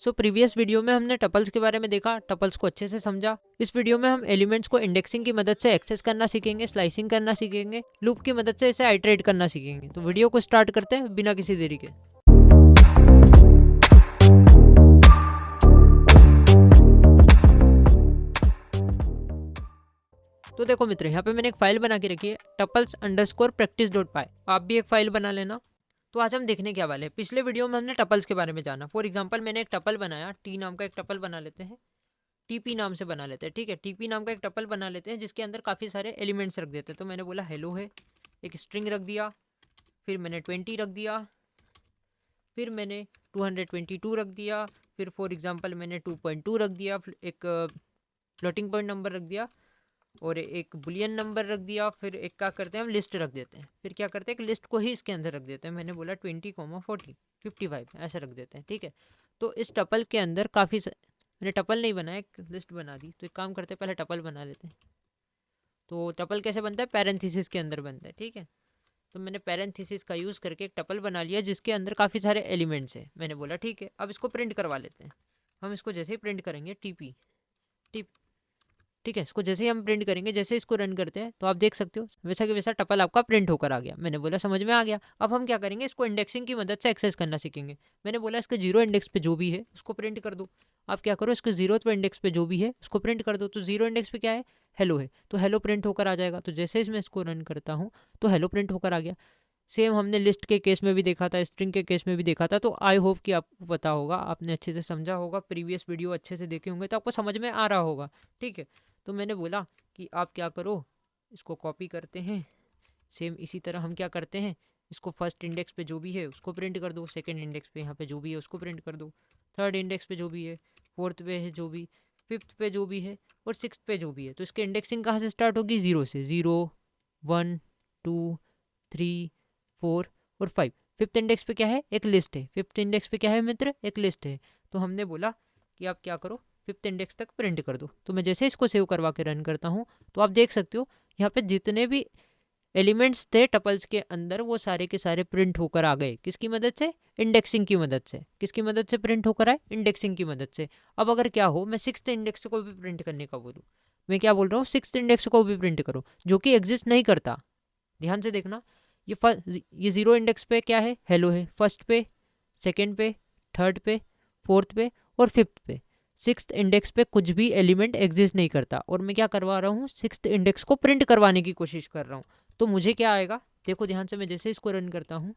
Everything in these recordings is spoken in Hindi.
प्रीवियस वीडियो में हमने टपल्स के बारे में देखा, टपल्स को अच्छे से समझा। इस वीडियो में हम एलिमेंट्स को इंडेक्सिंग की मदद से एक्सेस करना सीखेंगे, स्लाइसिंग करना सीखेंगे, लूप की मदद से इसे आइटरेट करना सीखेंगे। तो वीडियो को स्टार्ट करते हैं बिना किसी देरी के। तो देखो मित्र, यहाँ पे मैंने एक फाइल बना के रखी है tuples_practice.py। आप भी एक फाइल बना लेना। तो आज हम देखने क्या वाले हैं, पिछले वीडियो में हमने टपल्स के बारे में जाना। फॉर एग्जांपल मैंने एक टपल बनाया, टी नाम का एक टपल बना लेते हैं, टीपी नाम से बना लेते हैं। ठीक है, टीपी नाम का एक टपल बना लेते हैं जिसके अंदर काफ़ी सारे एलिमेंट्स रख देते हैं। तो मैंने बोला हेलो है, एक स्ट्रिंग रख दिया, फिर मैंने 20 रख दिया, फिर मैंने 222 रख दिया, फिर फॉर एग्जांपल मैंने 2.2 रख दिया, फिर एक फ्लोटिंग पॉइंट नंबर रख दिया और एक बुलियन नंबर रख दिया। फिर एक क्या करते हैं, हम लिस्ट रख देते हैं। फिर क्या करते हैं, एक लिस्ट को ही इसके अंदर रख देते हैं। मैंने बोला 20, 40, 55 ऐसा रख देते हैं। ठीक है, तो इस टपल के अंदर काफ़ी मैंने टपल नहीं बनाया, एक लिस्ट बना दी। तो एक काम करते हैं, पहले टपल बना लेते हैं। तो टपल कैसे बनता है, पैरेंथेसिस के अंदर बनता है। ठीक है, तो मैंने पैरेंथेसिस का यूज़ करके एक टपल बना लिया जिसके अंदर काफ़ी सारे एलिमेंट्स हैं। मैंने बोला ठीक है, अब इसको प्रिंट करवा लेते हैं। हम इसको जैसे ही प्रिंट करेंगे टीपी टिप ठीक है, इसको जैसे ही हम प्रिंट करेंगे, जैसे इसको रन करते हैं तो आप देख सकते हो वैसा कि वैसा टपल आपका प्रिंट होकर आ गया। मैंने बोला समझ में आ गया। अब हम क्या करेंगे, इसको इंडेक्सिंग की मदद से एक्सेस करना सीखेंगे। मैंने बोला इसके 0 इंडेक्स पे जो भी है उसको प्रिंट कर दो। आप क्या करो, इसके 0th इंडेक्स पे जो भी है उसको प्रिंट कर दो। तो 0 इंडेक्स पे क्या है, हेलो है, तो हेलो प्रिंट होकर आ जाएगा। तो जैसे इसमें इसको रन करता हूँ तो हेलो प्रिंट होकर आ गया। सेम हमने लिस्ट के केस में भी देखा था, स्ट्रिंग के केस में भी देखा था। तो आई होप कि आपको पता होगा, आपने अच्छे से समझा होगा, प्रीवियस वीडियो अच्छे से देखे होंगे तो आपको समझ में आ रहा होगा। ठीक है, तो मैंने बोला कि आप क्या करो, इसको कॉपी करते हैं। सेम इसी तरह हम क्या करते हैं, इसको फर्स्ट इंडेक्स पे जो भी है उसको प्रिंट कर दो, सेकंड इंडेक्स पे यहाँ पे जो भी है उसको प्रिंट कर दो, थर्ड इंडेक्स पे जो भी है, फोर्थ पे है जो भी, फिफ्थ पे जो भी है और सिक्स्थ पे जो भी है। तो इसकी इंडेक्सिंग कहाँ से स्टार्ट होगी, 0 से। 0, 1, 2, 3, 4 और 5। फिफ्थ इंडेक्स पे क्या है, एक लिस्ट है। फिफ्थ इंडेक्स पे क्या है मित्र, एक लिस्ट है। तो हमने बोला कि आप क्या करो, फिफ्थ इंडेक्स तक प्रिंट कर दो। तो मैं जैसे इसको सेव करवा के रन करता हूँ तो आप देख सकते हो यहाँ पे जितने भी एलिमेंट्स थे टपल्स के अंदर वो सारे के सारे प्रिंट होकर आ गए। किसकी मदद से, इंडेक्सिंग की मदद से। किसकी मदद से प्रिंट होकर आए, इंडेक्सिंग की मदद से। अब अगर क्या हो, मैं सिक्स्थ इंडेक्स को भी प्रिंट करने का बोलूँ, मैं क्या बोल रहा हूँ, सिक्स्थ इंडेक्स को भी प्रिंट करो जो कि एग्जिस्ट नहीं करता। ध्यान से देखना, ये 0 इंडेक्स पे क्या है, हेलो है। फर्स्ट पे, सेकेंड पे, थर्ड पे, फोर्थ पे और फिफ्थ पे। सिक्स्थ इंडेक्स पे कुछ भी एलिमेंट एग्जिस्ट नहीं करता और मैं क्या करवा रहा हूँ, सिक्स्थ इंडेक्स को प्रिंट करवाने की कोशिश कर रहा हूँ। तो मुझे क्या आएगा, देखो ध्यान से, मैं जैसे इसको रन करता हूँ,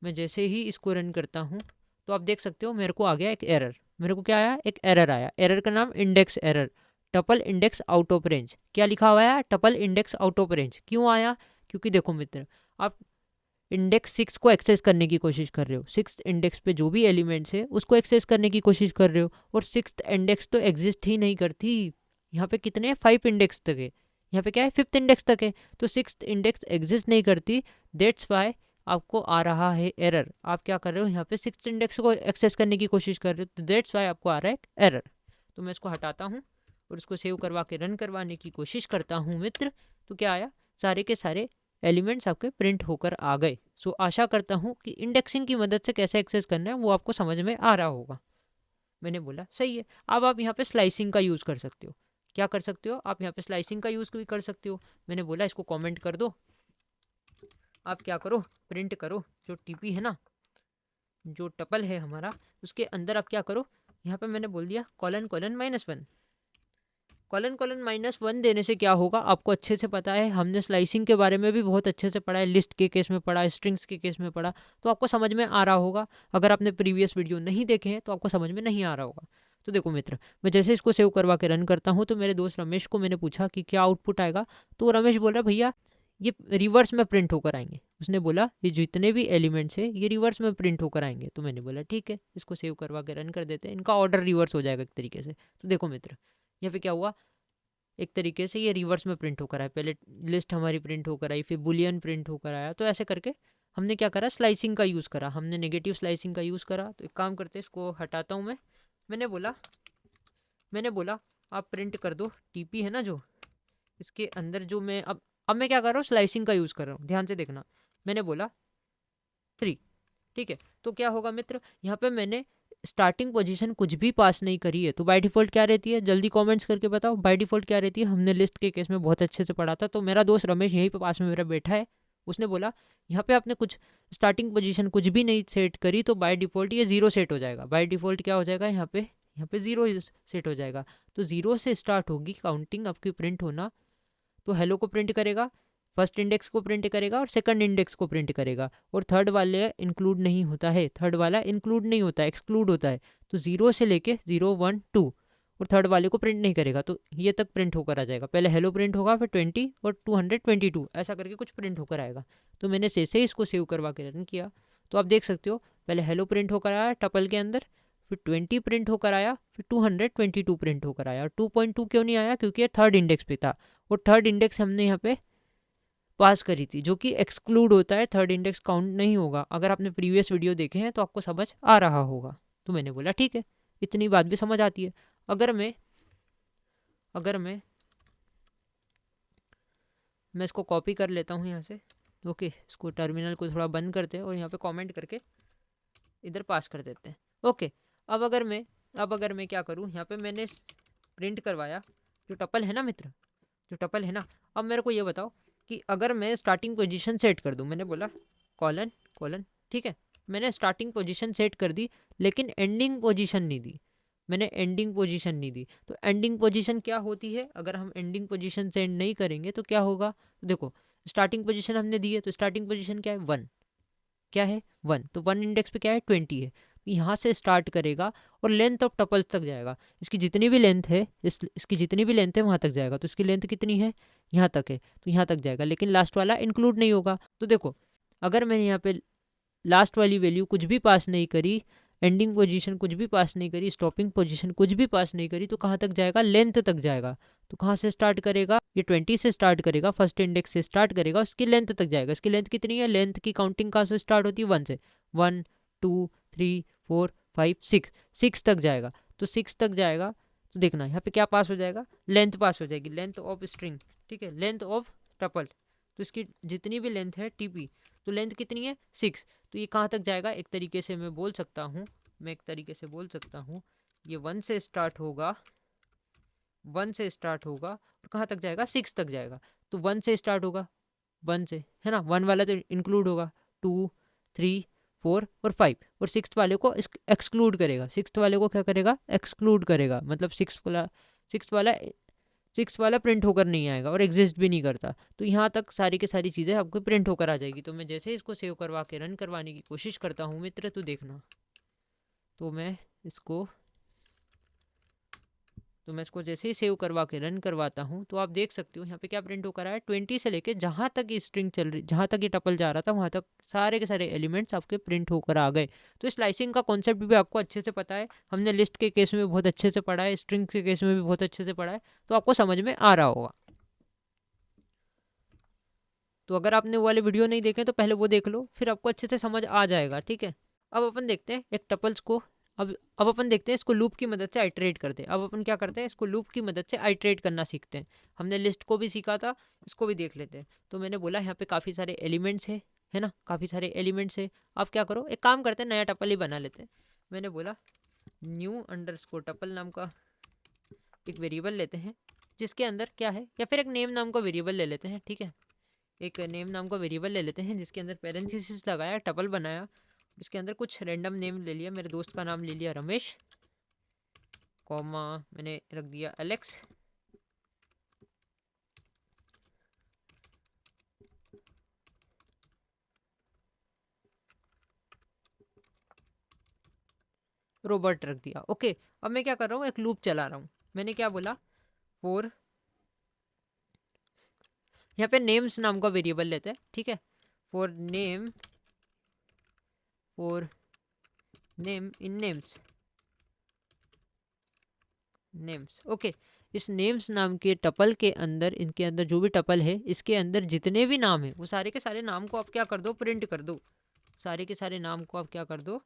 मैं जैसे ही इसको रन करता हूँ तो आप देख सकते हो मेरे को आ गया एक एरर। मेरे को क्या आया, एक एरर आया। एरर का नाम index error, tuple index out of range. क्या लिखा हुआ है, tuple index out of range. क्यों आया, क्योंकि देखो मित्र, आप इंडेक्स 6 को एक्सेस करने की कोशिश कर रहे हो। सिक्स इंडेक्स पे जो भी एलिमेंट्स है उसको एक्सेस करने की कोशिश कर रहे हो और सिक्स इंडेक्स तो एग्जिस्ट ही नहीं करती। यहाँ पे कितने, 5 इंडेक्स तक है, यहाँ पे क्या है, फिफ्थ इंडेक्स तक है। तो सिक्स इंडेक्स एग्जिस्ट नहीं करती, दैट्स वाई आपको आ रहा है एरर। आप क्या कर रहे हो, यहाँ पे सिक्स इंडेक्स को एक्सेस करने की कोशिश कर रहे हो, तो दैट्स वाई आपको आ रहा है एरर। तो मैं इसको हटाता हूँ और इसको सेव करवा के रन करवाने की कोशिश करता हूँ मित्र। तो क्या आया, सारे के सारे एलिमेंट्स आपके प्रिंट होकर आ गए। सो आशा करता हूँ कि इंडेक्सिंग की मदद से कैसे एक्सेस करना है वो आपको समझ में आ रहा होगा। मैंने बोला सही है। अब आप यहाँ पे स्लाइसिंग का यूज़ कर सकते हो। क्या कर सकते हो, आप यहाँ पे स्लाइसिंग का यूज़ भी कर सकते हो। मैंने बोला इसको कमेंट कर दो। आप क्या करो, प्रिंट करो जो टीपी है ना, जो टपल है हमारा, उसके अंदर आप क्या करो, यहाँ पे मैंने बोल दिया कॉलन कॉलन -1। कॉलन कॉलन -1 देने से क्या होगा आपको अच्छे से पता है। हमने स्लाइसिंग के बारे में भी बहुत अच्छे से पढ़ा है, लिस्ट के केस में पढ़ा, स्ट्रिंग्स के केस में पढ़ा, तो आपको समझ में आ रहा होगा। अगर आपने प्रीवियस वीडियो नहीं देखे हैं तो आपको समझ में नहीं आ रहा होगा। तो देखो मित्र, मैं जैसे इसको सेव करवा के रन करता हूँ तो मेरे दोस्त रमेश को मैंने पूछा कि क्या आउटपुट आएगा। तो रमेश बोल रहा भैया ये रिवर्स में प्रिंट होकर आएंगे। उसने बोला ये जितने भी एलिमेंट्स है ये रिवर्स में प्रिंट होकर आएंगे। तो मैंने बोला ठीक है, इसको सेव करवा के रन कर देते हैं, इनका ऑर्डर रिवर्स हो जाएगा एक तरीके से। तो देखो मित्र, यहाँ पे क्या हुआ, एक तरीके से ये रिवर्स में प्रिंट होकर आया। पहले लिस्ट हमारी प्रिंट होकर आई, फिर बुलियन प्रिंट होकर आया। तो ऐसे करके हमने क्या करा, स्लाइसिंग का यूज़ करा, हमने नेगेटिव स्लाइसिंग का यूज़ करा। तो एक काम करते हैं, इसको हटाता हूँ मैं। मैंने बोला मैंने बोला आप प्रिंट कर दो टीपी है ना जो, इसके अंदर जो मैं अब मैं क्या कर रहा हूँ, स्लाइसिंग का यूज़ कर रहा हूँ। ध्यान से देखना, मैंने बोला 3। ठीक है, तो क्या होगा मित्र, यहाँ पे मैंने स्टार्टिंग पोजीशन कुछ भी पास नहीं करी है तो बाय डिफ़ॉल्ट क्या रहती है, जल्दी कमेंट्स करके बताओ। बाय डिफ़ॉल्ट क्या रहती है, हमने लिस्ट के केस में बहुत अच्छे से पढ़ा था। तो मेरा दोस्त रमेश यहीं पे पास में मेरा बैठा है, उसने बोला यहाँ पे आपने कुछ स्टार्टिंग पोजीशन कुछ भी नहीं सेट करी तो बाय डिफ़ॉल्ट ये 0 सेट हो जाएगा। बाय डिफ़ॉल्ट क्या हो जाएगा, यहाँ पे 0 सेट हो जाएगा। तो 0 से स्टार्ट होगी काउंटिंग आपकी प्रिंट होना। तो हेलो को प्रिंट करेगा, फर्स्ट इंडेक्स को प्रिंट करेगा और सेकंड इंडेक्स को प्रिंट करेगा। और थर्ड वाले इंक्लूड नहीं होता है, थर्ड वाला इंक्लूड नहीं होता है, एक्सक्लूड होता है। तो 0 से लेके 0 1 2 और थर्ड वाले को प्रिंट नहीं करेगा। तो ये तक प्रिंट होकर आ जाएगा। पहले हेलो प्रिंट होगा, फिर 20 और 222 ऐसा करके कुछ प्रिंट होकर आएगा। तो मैंने से ही इसको सेव करवा के रन किया। तो आप देख सकते हो पहले हेलो प्रिंट होकर आया टपल के अंदर, फिर 20 प्रिंट होकर आया, फिर 222 प्रिंट होकर आया। और 2.2 क्यों नहीं आया, क्योंकि ये थर्ड इंडेक्स पे था और थर्ड इंडेक्स हमने यहाँ पे पास करी थी, जो कि एक्सक्लूड होता है, थर्ड इंडेक्स काउंट नहीं होगा। अगर आपने प्रीवियस वीडियो देखे हैं तो आपको समझ आ रहा होगा। तो मैंने बोला ठीक है, इतनी बात भी समझ आती है। अगर मैं इसको कॉपी कर लेता हूँ यहाँ से, ओके, इसको टर्मिनल को थोड़ा बंद करते हैं और यहाँ पे कमेंट करके इधर पास कर देते हैं। ओके, अब अगर मैं क्या करूँ, यहाँ पे मैंने प्रिंट करवाया जो टपल है ना मित्र, जो टपल है ना। अब मेरे को ये बताओ कि अगर मैं स्टार्टिंग पोजीशन सेट कर दूं, मैंने बोला कॉलन कॉलन, ठीक है, मैंने स्टार्टिंग पोजीशन सेट कर दी लेकिन एंडिंग पोजीशन नहीं दी, मैंने एंडिंग पोजीशन नहीं दी। तो एंडिंग पोजीशन क्या होती है, अगर हम एंडिंग पोजीशन सेट नहीं करेंगे तो क्या होगा। तो देखो स्टार्टिंग पोजीशन हमने दी है, तो स्टार्टिंग पोजीशन क्या है 1, क्या है 1, तो 1 इंडेक्स पे क्या है 20 है। यहाँ से स्टार्ट करेगा और लेंथ ऑफ टपल्स तक जाएगा। इसकी जितनी भी लेंथ है, इसकी जितनी भी लेंथ है वहाँ तक जाएगा। तो इसकी लेंथ कितनी है, यहाँ तक है, तो यहाँ तक जाएगा, लेकिन लास्ट वाला इंक्लूड नहीं होगा। तो देखो अगर मैंने यहाँ पे लास्ट वाली वैल्यू कुछ भी पास नहीं करी, एंडिंग पोजीशन कुछ भी पास नहीं करी, स्टॉपिंग पोजीशन कुछ भी पास नहीं करी, तो कहाँ तक जाएगा, लेंथ तक जाएगा। तो कहाँ से स्टार्ट करेगा, ये 20 से स्टार्ट करेगा, फर्स्ट इंडेक्स से स्टार्ट करेगा, उसकी लेंथ तक जाएगा। इसकी लेंथ कितनी है, लेंथ की काउंटिंग कहाँ से स्टार्ट होती है 1 से, 1 2 3 4 5 6 तक जाएगा। तो 6 तक जाएगा तो देखना यहाँ पे क्या पास हो जाएगा, लेंथ पास हो जाएगी, लेंथ ऑफ स्ट्रिंग, ठीक है, लेंथ ऑफ टपल। तो इसकी जितनी भी लेंथ है टीपी, तो लेंथ कितनी है 6। तो ये कहाँ तक जाएगा, एक तरीके से मैं बोल सकता हूँ, ये 1 से स्टार्ट होगा, 1 से स्टार्ट होगा और कहाँ तक जाएगा 6 तक जाएगा। तो 1 से स्टार्ट होगा, 1 से है ना, 1 वाला तो इंक्लूड होगा, 2 3 4 और 5 और 6 वाले को एक्सक्लूड करेगा। 6 वाले को क्या करेगा, एक्सक्लूड करेगा, मतलब 6 वाला प्रिंट होकर नहीं आएगा और एग्जिस्ट भी नहीं करता। तो यहाँ तक सारी की सारी चीज़ें आपको प्रिंट होकर आ जाएगी। तो मैं जैसे ही इसको सेव करवा के रन करवाने की कोशिश करता हूँ मित्र, तो देखना, तो मैं इसको जैसे ही सेव करवा के रन करवाता हूँ तो आप देख सकते हो यहाँ पे क्या प्रिंट होकर आया, 20 से लेके जहाँ तक ये स्ट्रिंग चल रही, जहाँ तक ये टपल जा रहा था वहाँ तक सारे के सारे एलिमेंट्स आपके प्रिंट होकर आ गए। तो स्लाइसिंग का कॉन्सेप्ट भी आपको अच्छे से पता है, हमने लिस्ट के केस में बहुत अच्छे से पढ़ा है, स्ट्रिंग के केस में भी बहुत अच्छे से पढ़ा है, तो आपको समझ में आ रहा होगा। तो अगर आपने वो वाले वीडियो नहीं देखे तो पहले वो देख लो, फिर आपको अच्छे से समझ आ जाएगा, ठीक है। अब अपन देखते हैं एक टपल्स को, अब अपन देखते हैं इसको लूप की मदद से आइटरेट करते हैं। अब अपन क्या करते हैं, इसको लूप की मदद से आइटरेट करना सीखते हैं। हमने लिस्ट को भी सीखा था, इसको भी देख लेते हैं। तो मैंने बोला यहाँ पे काफ़ी सारे एलिमेंट्स है ना, काफ़ी सारे एलिमेंट्स है। आप क्या करो, एक काम करते हैं, नया टपल ही बना लेते हैं। मैंने बोला न्यू अंडरस्कोर टपल नाम का एक वेरिएबल लेते हैं, जिसके अंदर क्या है, या फिर एक नेम नाम का वेरिएबल ले लेते हैं, ठीक है, एक नेम नाम का वेरिएबल ले लेते हैं जिसके अंदर पेरेंथेसिस लगाया, टपल बनाया, इसके अंदर कुछ रैंडम नेम ले लिया, मेरे दोस्त का नाम ले लिया रमेश, कॉमा मैंने रख दिया एलेक्स, रॉबर्ट रख दिया। ओके, अब मैं क्या कर रहा हूँ, एक लूप चला रहा हूँ। मैंने क्या बोला, फॉर, यहाँ पे नेम्स नाम का वेरिएबल लेते हैं, ठीक है, for name in names, okay. इस नेम्स नाम के टपल के अंदर, इनके अंदर जो भी टपल है, इसके अंदर जितने भी नाम है वो सारे के सारे नाम को आप क्या कर दो, प्रिंट कर दो, सारे के सारे नाम को आप क्या कर दो,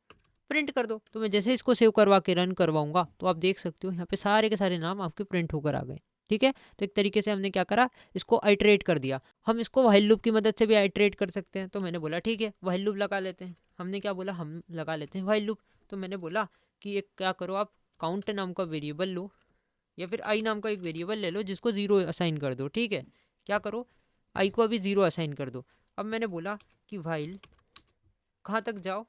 प्रिंट कर दो। तो मैं जैसे इसको सेव करवा के रन करवाऊंगा तो आप देख सकते हो यहाँ पे सारे के सारे नाम आपके प्रिंट होकर आ गए, ठीक है। तो एक तरीके से हमने क्या करा, इसको आइटरेट कर दिया। हम इसको व्हाइल लूप की मदद से भी आइटरेट कर सकते हैं। तो मैंने बोला ठीक है व्हाइल लूप लगा लेते हैं। हमने क्या बोला, हम लगा लेते हैं व्हाइल लूप। तो मैंने बोला कि एक क्या करो, आप काउंट नाम का वेरिएबल लो या फिर आई नाम का एक वेरिएबल ले लो जिसको 0 असाइन कर दो। ठीक है, क्या करो, आई को अभी 0 असाइन कर दो। अब मैंने बोला कि व्हाइल कहाँ तक जाओ,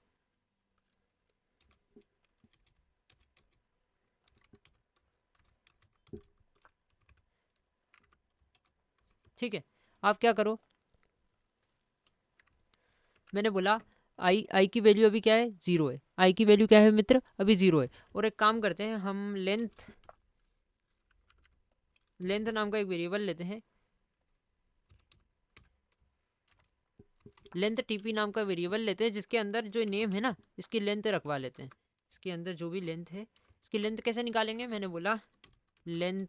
ठीक है, आप क्या करो, मैंने बोला आई की वैल्यू अभी क्या है, 0 है। आई की वैल्यू क्या है मित्र, अभी 0 है। और एक काम करते हैं, हम लेंथ नाम का एक वेरिएबल लेते हैं, लेंथ टीपी नाम का वेरिएबल लेते हैं जिसके अंदर जो नेम है ना इसकी लेंथ रखवा लेते हैं। इसके अंदर जो भी लेंथ है इसकी लेंथ कैसे निकालेंगे, मैंने बोला लेन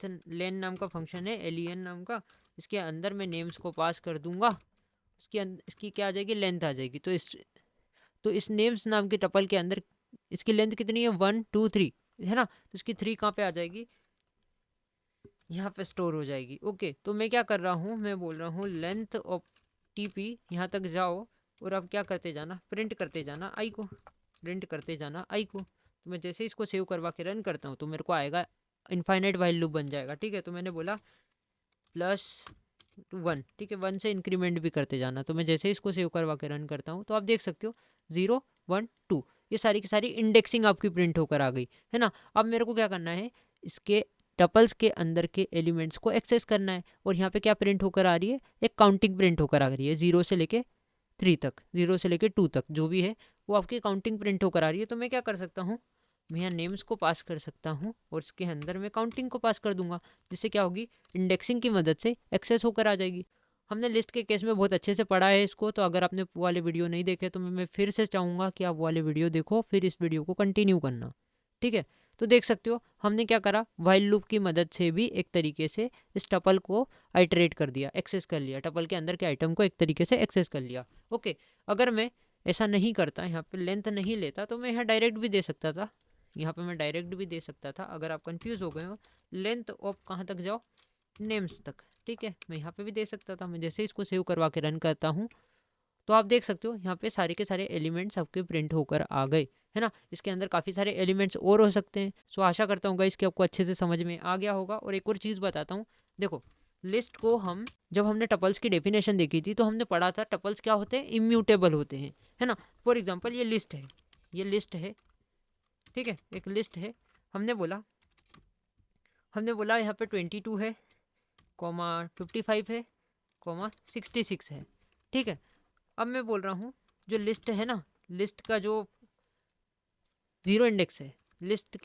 नाम का फंक्शन है, एलियन नाम का, इसके अंदर मैं नेम्स को पास कर दूंगा, इसकी क्या आ जाएगी, लेंथ आ जाएगी। तो इस नेम्स नाम के टपल के अंदर इसकी लेंथ कितनी है, 1 2 3 है ना, तो इसकी 3 कहाँ पे आ जाएगी, यहाँ पे स्टोर हो जाएगी। ओके, तो मैं क्या कर रहा हूँ, मैं बोल रहा हूँ लेंथ ऑफ टीपी यहाँ तक जाओ और अब क्या करते जाना, प्रिंट करते जाना आई को, प्रिंट करते जाना आई को। तो मैं जैसे इसको सेव करवा के रन करता हूँ तो मेरे को आएगा इनफाइनाइट वाइल लूप बन जाएगा। ठीक है, तो मैंने बोला +1, ठीक है, 1 से इंक्रीमेंट भी करते जाना। तो मैं जैसे इसको सेव करवा के रन करता हूँ तो आप देख सकते हो 0 1 2 ये सारी की सारी इंडेक्सिंग आपकी प्रिंट होकर आ गई है ना। अब मेरे को क्या करना है, इसके टपल्स के अंदर के एलिमेंट्स को एक्सेस करना है और यहाँ पे क्या प्रिंट होकर आ रही है, एक काउंटिंग प्रिंट होकर आ रही है 0 से लेके 3 तक, 0 से लेके 2 तक जो भी है वो आपकी काउंटिंग प्रिंट होकर आ रही है। तो मैं क्या कर सकता हूँ, मैं यहाँ नेम्स को पास कर सकता हूँ और इसके अंदर मैं काउंटिंग को पास कर दूंगा, जिससे क्या होगी, इंडेक्सिंग की मदद से एक्सेस होकर आ जाएगी। हमने लिस्ट के केस में बहुत अच्छे से पढ़ा है इसको, तो अगर आपने वो वाले वीडियो नहीं देखे तो मैं फिर से चाहूँगा कि आप वो वाले वीडियो देखो, फिर इस वीडियो को कंटिन्यू करना। ठीक है, तो देख सकते हो हमने क्या करा, वाइल लूप की मदद से भी एक तरीके से इस टपल को आइटरेट कर दिया, एक्सेस कर लिया, टपल के अंदर के आइटम को एक तरीके से एक्सेस कर लिया। ओके, अगर मैं ऐसा नहीं करता, यहाँ पे लेंथ नहीं लेता, तो मैं यहाँ डायरेक्ट भी दे सकता था, यहाँ पे मैं डायरेक्ट भी दे सकता था। अगर आप कंफ्यूज हो गए हो, लेंथ ऑफ कहाँ तक जाओ, नेम्स तक। ठीक है, मैं यहाँ पे भी दे सकता था। मैं जैसे इसको सेव करवा के रन करता हूँ तो आप देख सकते हो यहाँ पे सारे के सारे एलिमेंट्स आपके प्रिंट होकर आ गए, है ना। इसके अंदर काफ़ी सारे एलिमेंट्स और हो सकते हैं। सो आशा करता हूँ इसके आपको अच्छे से समझ में आ गया होगा। और एक और चीज़ बताता हूँ, देखो लिस्ट को हम जब हमने टपल्स की डेफिनेशन देखी थी तो हमने पढ़ा था टपल्स क्या होते हैं, इम्यूटेबल होते हैं, है ना। फॉर एग्जाम्पल ये लिस्ट है, ये लिस्ट है, ठीक है, एक लिस्ट है। हमने बोला यहाँ पे 22 है, कॉमा 55 है, कॉमा 66 है। ठीक है, अब मैं बोल रहा हूँ जो लिस्ट है ना, लिस्ट का जो 0 इंडेक्स है, लिस्ट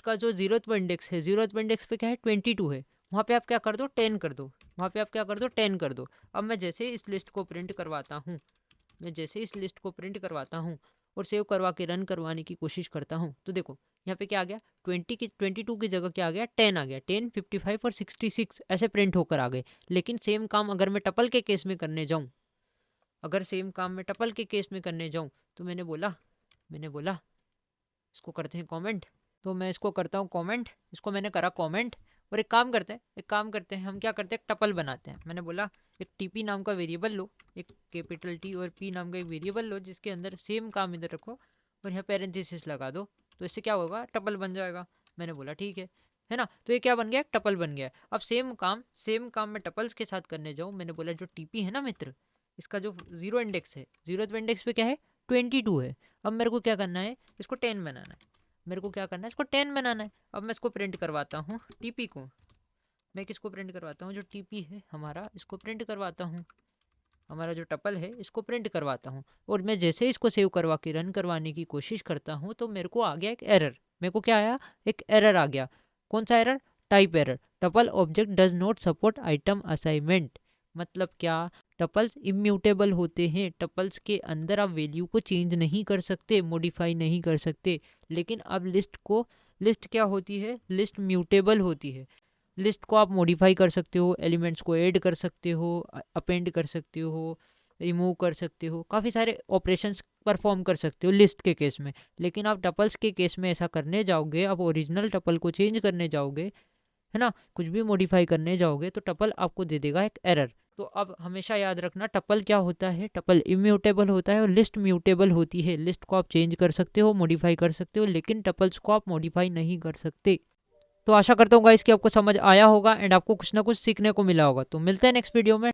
का जो 0th इंडेक्स है, 0th इंडेक्स पे क्या है, 22 है, वहाँ पे आप क्या कर दो, 10 कर दो, वहाँ पे आप क्या कर दो, 10 कर दो। अब मैं जैसे इस लिस्ट को प्रिंट करवाता हूँ, और सेव करवा के रन करवाने की कोशिश करता हूँ, तो देखो यहाँ पे क्या आ गया, 22 की जगह क्या आ गया, 10 आ गया। 10 55 और 66 ऐसे प्रिंट होकर आ गए। लेकिन सेम काम अगर मैं टपल के केस में करने जाऊँ, तो मैंने बोला इसको करते हैं कमेंट। तो मैं इसको करता हूँ कमेंट, इसको मैंने करा कमेंट। और एक काम करते हैं, हम क्या करते हैं, टपल बनाते हैं। मैंने बोला एक टीपी नाम का वेरिएबल लो, एक कैपिटल टी और पी नाम का एक वेरिएबल लो, जिसके अंदर सेम काम इधर रखो और यहाँ पैरेंथेसिस लगा दो, तो इससे क्या होगा, टपल बन जाएगा। मैंने बोला ठीक है ना। तो ये क्या बन गया, टपल बन गया। अब सेम काम मैं टपल्स के साथ करने जाऊँ, मैंने बोला जो टीपी है ना मित्र, इसका जो 0 इंडेक्स है, 0th इंडेक्स पे क्या है, 22 है। अब मेरे को क्या करना है, इसको 10 बनाना है। अब मैं इसको प्रिंट करवाता हूँ टीपी को। मैं किसको प्रिंट करवाता हूँ, जो टीपी है हमारा, इसको प्रिंट करवाता हूँ, हमारा जो टपल है इसको प्रिंट करवाता हूँ। और मैं जैसे इसको सेव करवा के रन करवाने की कोशिश करता हूँ तो मेरे को आ गया एक एरर। मेरे को क्या आया, एक एरर आ गया। कौन सा error, type error, tuple object does not support item assignment. मतलब क्या, टपल्स इम्यूटेबल होते हैं, टपल्स के अंदर आप वैल्यू को चेंज नहीं कर सकते, मॉडिफाई नहीं कर सकते। लेकिन अब लिस्ट क्या होती है, लिस्ट म्यूटेबल होती है। लिस्ट को आप मॉडिफाई कर सकते हो, एलिमेंट्स को ऐड कर सकते हो, अपेंड कर सकते हो, रिमूव कर सकते हो, काफ़ी सारे ऑपरेशंस परफॉर्म कर सकते हो लिस्ट के केस में। लेकिन आप टपल्स के केस में ऐसा करने जाओगे, आप ओरिजिनल टपल को चेंज करने जाओगे, है ना, कुछ भी मॉडिफाई करने जाओगे, तो टपल आपको दे देगा एक एरर। तो अब हमेशा याद रखना टपल क्या होता है, टपल इम्यूटेबल होता है और लिस्ट म्यूटेबल होती है। लिस्ट को आप चेंज कर सकते हो, मॉडिफाई कर सकते हो, लेकिन टपल्स को आप मॉडिफाई नहीं कर सकते। तो आशा करता हूँ गाइस कि आपको समझ आया होगा एंड आपको कुछ ना कुछ सीखने को मिला होगा। तो मिलते हैं नेक्स्ट वीडियो में।